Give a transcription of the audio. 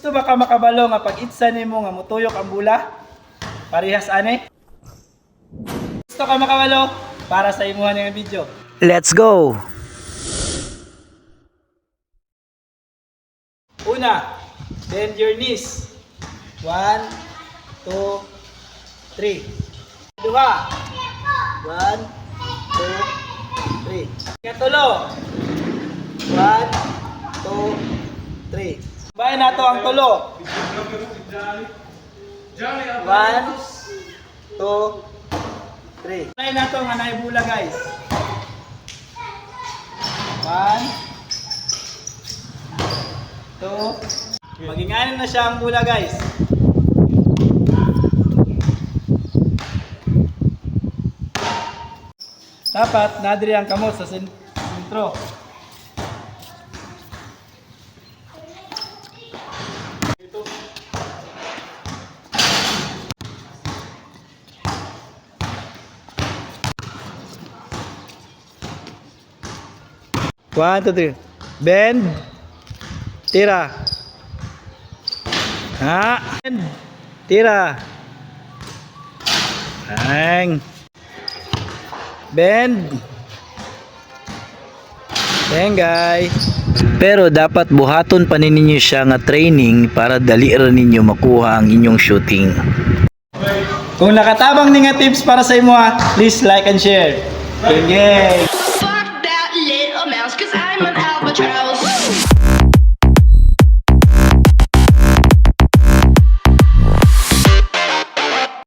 Gusto ba ka makabalo nga pag itsa nimo nga mutuyok ang bula? Parehas ani? Gusto ka makabalo? Para sa imuhan nga video. Let's go! Una, bend your knees. 1, 2, 3. Duha. 1, 2, 3. Katulo. 1, 2, 3. Bayan nato ang tulo. 1, 2, 3. Bayan nato nga naibula guys. 1, 2. Maging-anin na siya ang bula guys. Dapat nadiri ang kamot sa sentro. One, two, three. Bend. Tira. Bend. Tira. Hang. Bend. Tengay. Pero dapat buhaton pa ninyo siya nga training para dali ra ninyo makuha ang inyong shooting. Kung nakatabang ni nga tips para sa imo, please like and share. Okay.